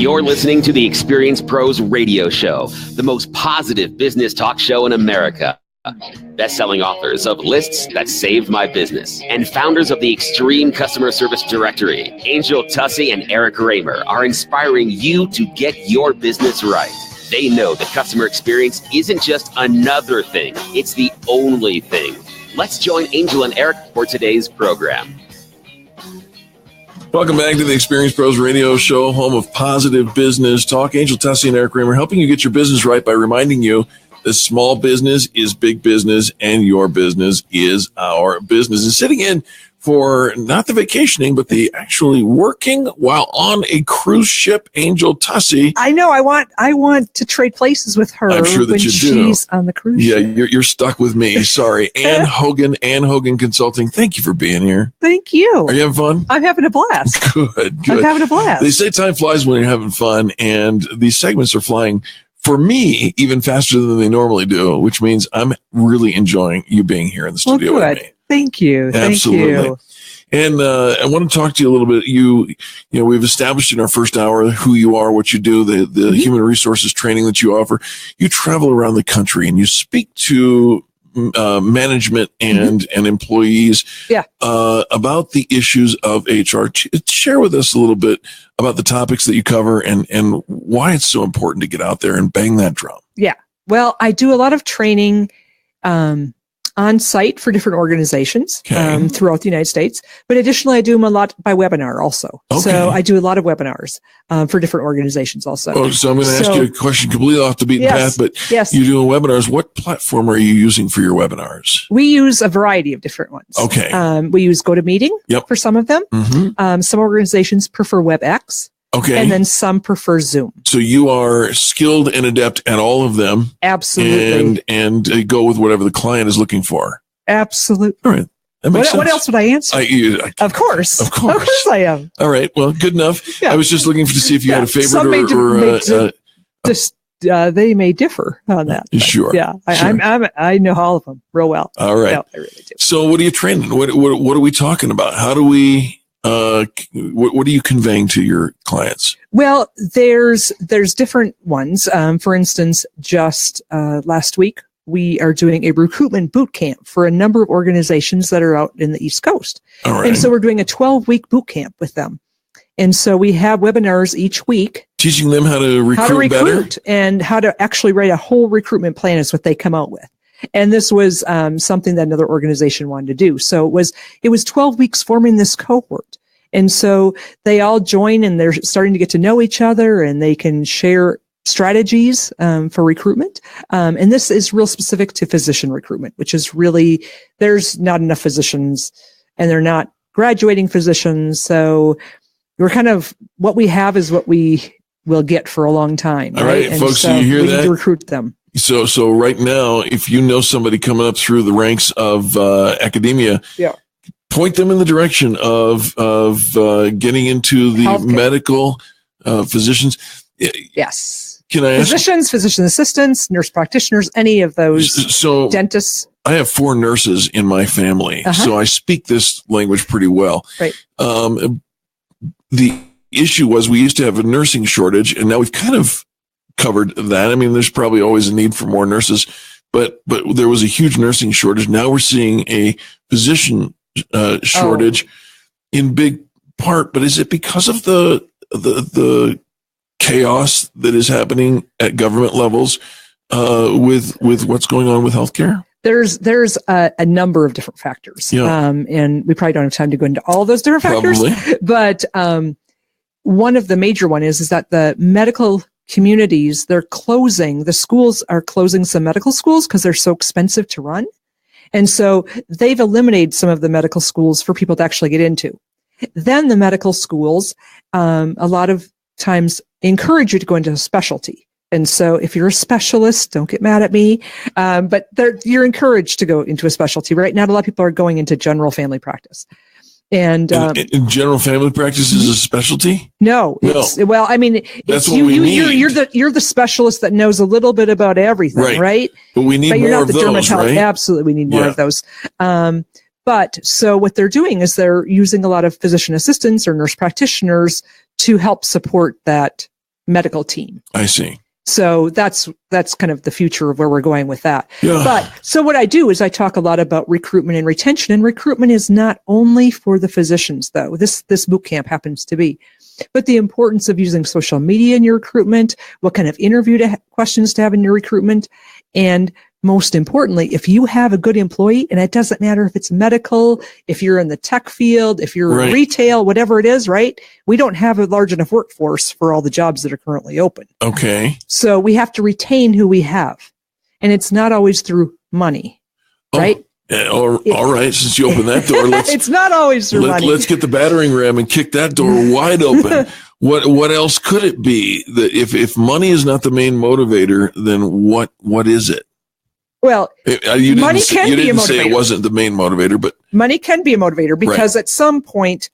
You're listening to the Experience Pros Radio Show, the most positive business talk show in America. Best-selling authors of Lists That Saved My Business and founders of the Extreme Customer Service Directory, Angel Tussey and Eric Raymer, are inspiring you to get your business right. They know that customer experience isn't just another thing, it's the only thing. Let's join Angel and Eric for today's program. Welcome back to the Experience Pros Radio Show, home of positive business talk. Angel Tussey and Eric Raymer helping you get your business right by reminding you that small business is big business and your business is our business. And sitting in for not the vacationing, but the actually working while on a cruise ship, Angel Tussey. I know. I want to trade places with her. I'm sure that when you do. She's on the cruise ship. Yeah, you're stuck with me. Sorry. Ann Hogan Consulting. Thank you for being here. Thank you. Are you having fun? I'm having a blast. Good. I'm having a blast. They say time flies when you're having fun, and these segments are flying, for me, even faster than they normally do, which means I'm really enjoying you being here in the studio with me. Thank you. Absolutely. Thank you. And I want to talk to you a little bit. You know, we've established in our first hour who you are, what you do, the human resources training that you offer. You travel around the country and you speak to management and employees about the issues of HR. Share with us a little bit about the topics that you cover and why it's so important to get out there and bang that drum. Yeah. Well, I do a lot of training on site for different organizations throughout the United States. But additionally, I do them a lot by webinar also. Okay. So I do a lot of webinars for different organizations also. Oh, so I'm going to ask you a question completely off the beaten path, but you're doing webinars. What platform are you using for your webinars? We use a variety of different ones. Okay. We use GoToMeeting for some of them. Mm-hmm. Some organizations prefer WebEx. Okay. And then some prefer Zoom. So you are skilled and adept at all of them. Absolutely. And go with whatever the client is looking for. Absolutely. All right. That makes sense. What else would I answer? Of course. Of course I am. All right. Well, good enough. Yeah. I was just looking to see if you had a favorite they may differ on that. Sure. Yeah. I know all of them real well. All right. No, I really do. So what are you training? What are we talking about? How do we... what are you conveying to your clients? Well, there's different ones. For instance, just last week, we are doing a recruitment boot camp for a number of organizations that are out in the East Coast. All right. And so we're doing a 12-week boot camp with them. And so we have webinars each week. Teaching them how to recruit better? And how to actually write a whole recruitment plan is what they come out with. And this was something that another organization wanted to do. So it was 12 weeks forming this cohort. And so they all join and they're starting to get to know each other and they can share strategies for recruitment. And this is real specific to physician recruitment, which is really, there's not enough physicians and they're not graduating physicians. So we're kind of, what we have is what we will get for a long time. All right, folks, so you hear that? We need to recruit them. So right now, if you know somebody coming up through the ranks of academia, point them in the direction of getting into the healthcare. Medical physicians. Yes. Can I ask? Physicians, physician assistants, nurse practitioners, any of those. So dentists. I have 4 nurses in my family, so I speak this language pretty well. Right. The issue was we used to have a nursing shortage, and now we've kind of covered that. I mean, there's probably always a need for more nurses, but there was a huge nursing shortage. Now we're seeing a physician shortage in big part, but is it because of the chaos that is happening at government levels with what's going on with healthcare? There's a number of different factors, and we probably don't have time to go into all those different factors. But one of the major one is that the medical communities, they're closing. The schools are closing some medical schools because they're so expensive to run. And so they've eliminated some of the medical schools for people to actually get into. Then the medical schools, a lot of times encourage you to go into a specialty. And so if you're a specialist, don't get mad at me, but you're encouraged to go into a specialty. Right now, a lot of people are going into general family practice. And general family practice is a specialty? No. Well, I mean, that's what we need. You're the specialist that knows a little bit about everything, right? But we need more of those, right? Absolutely, we need more of those. But so what they're doing is they're using a lot of physician assistants or nurse practitioners to help support that medical team. I see. So that's kind of the future of where we're going with that. Yeah. But so what I do is I talk a lot about recruitment and retention, and recruitment is not only for the physicians, though. This boot camp happens to be, but the importance of using social media in your recruitment, what kind of interview questions to have in your recruitment, and most importantly, if you have a good employee, and it doesn't matter if it's medical, if you're in the tech field, if you're in retail, whatever it is, right? We don't have a large enough workforce for all the jobs that are currently open. Okay. So we have to retain who we have. And it's not always through money, right? All right. Since you opened that door, it's not always through money. Let's get the battering ram and kick that door wide open. What else could it be? That if money is not the main motivator, then what is it? Well, money can be a motivator. You didn't say it wasn't the main motivator, but money can be a motivator because at some point,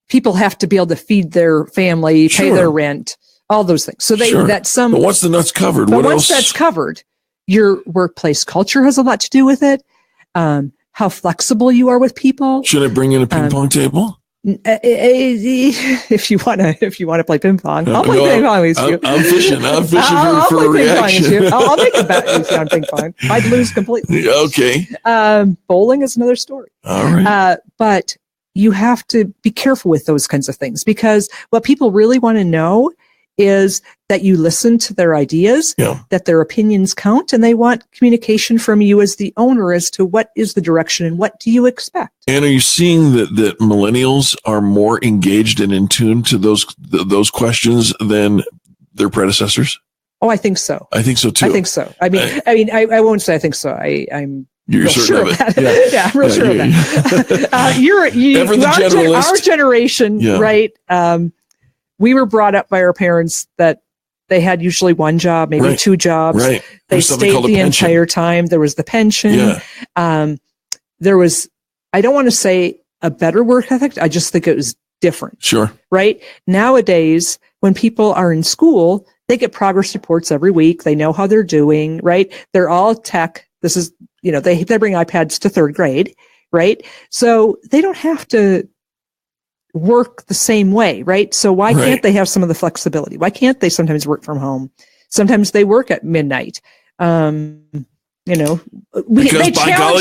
people have to be able to feed their family, pay their rent, all those things. So but once the nut's covered, what else? Once that's covered, your workplace culture has a lot to do with it. How flexible you are with people. Should I bring in a ping pong table? If you want to play ping pong, I'll play ping pong with you. I'm fishing for a reaction. I'll make a bet with you on ping pong. I'd lose completely. Okay. Bowling is another story. All right. But you have to be careful with those kinds of things, because what people really want to know is that you listen to their ideas, that their opinions count, and they want communication from you as the owner as to what is the direction and what do you expect. And are you seeing that millennials are more engaged and in tune to those questions than their predecessors? Oh, I think so. I think so too. I think so. I won't say I think so. I'm You're real certain sure of it. That. Yeah, I'm real sure of that. Our generation, right? We were brought up by our parents that they had usually one job, maybe two jobs. Right. They stayed the entire time. There was the pension. Yeah. There was, I don't want to say a better work ethic. I just think it was different. Sure. Right. Nowadays, when people are in school, they get progress reports every week. They know how they're doing, right? They're all tech. This is, they bring iPads to third grade, right? So they don't have to work the same way, right? So why can't they have some of the flexibility? Why can't they sometimes work from home? Sometimes they work at midnight. They challenge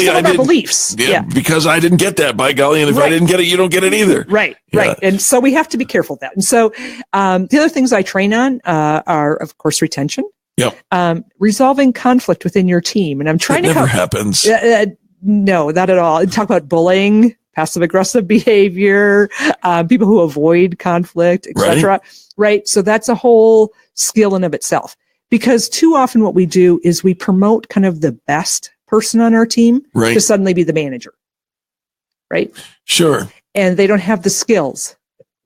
some of our beliefs. Yeah, because I didn't get that, by golly, and if I didn't get it, you don't get it either. Right. And so we have to be careful of that. And so the other things I train on are, of course, retention. Yep. Resolving conflict within your team. And I'm trying to never happens. No, not at all. Talk about bullying, passive aggressive behavior, people who avoid conflict, etc. Right. So that's a whole skill in of itself, because too often what we do is we promote kind of the best person on our team to suddenly be the manager. Right. Sure. And they don't have the skills,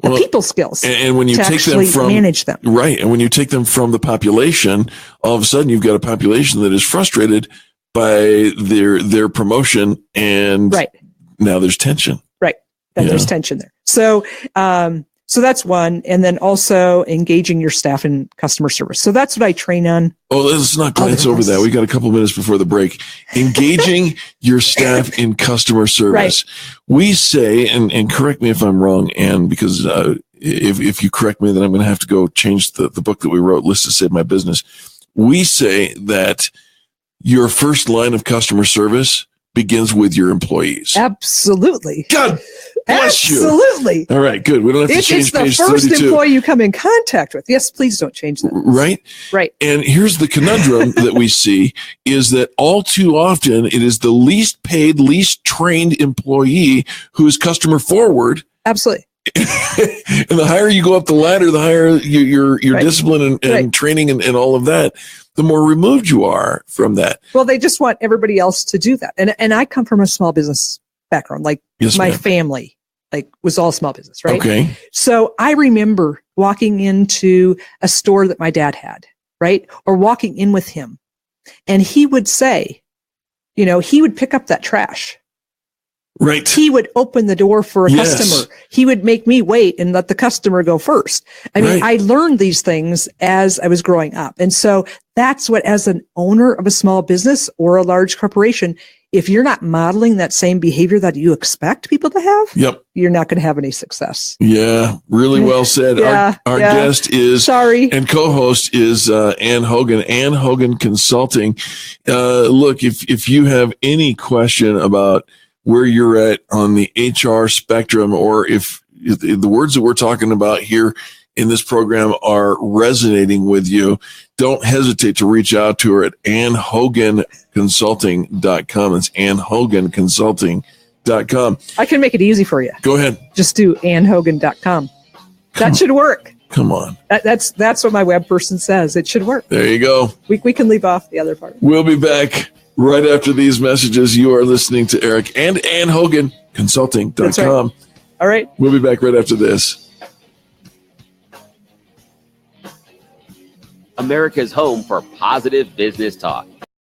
the people skills. And when you take them from manage them. Right. And when you take them from the population, all of a sudden you've got a population that is frustrated by their promotion, and now there's tension. Right. Then there's tension there. So, so that's one. And then also engaging your staff in customer service. So that's what I train on. Oh, let's not glance over that. We got a couple minutes before the break. Engaging your staff in customer service. We say, and correct me if I'm wrong, Ann, because if you correct me, then I'm going to have to go change the book that we wrote, List to Save My Business. We say that your first line of customer service begins with your employees. Absolutely. God bless you. Absolutely. All right, good. We don't have to change page 32. It's the first employee you come in contact with. Yes, please don't change that. Right? Right. And here's the conundrum that we see is that all too often it is the least paid, least trained employee who is customer forward. Absolutely. And the higher you go up the ladder, the higher your discipline and training and all of that, the more removed you are from that. Well, they just want everybody else to do that. And I come from a small business background. Like my family was all small business, right? Okay. So I remember walking into a store that my dad had, right? Or walking in with him. And he would say, he would pick up that trash. Right. He would open the door for a customer. He would make me wait and let the customer go first. I mean, I learned these things as I was growing up. And so that's what, as an owner of a small business or a large corporation, if you're not modeling that same behavior that you expect people to have, you're not going to have any success. Yeah, really well said. Our guest is and co-host is Ann Hogan, Ann Hogan Consulting. Look, if you have any question about where you're at on the HR spectrum, or if the words that we're talking about here in this program are resonating with you, don't hesitate to reach out to her at AnnHoganConsulting.com. It's AnnHoganConsulting.com. I can make it easy for you. Go ahead. Just do AnnHogan.com. That should work. Come on. That's what my web person says. It should work. There you go. We can leave off the other part. We'll be back right after these messages. You are listening to Eric and Ann Hogan Consulting.com. That's right. All right. We'll be back right after this. America's home for positive business talk.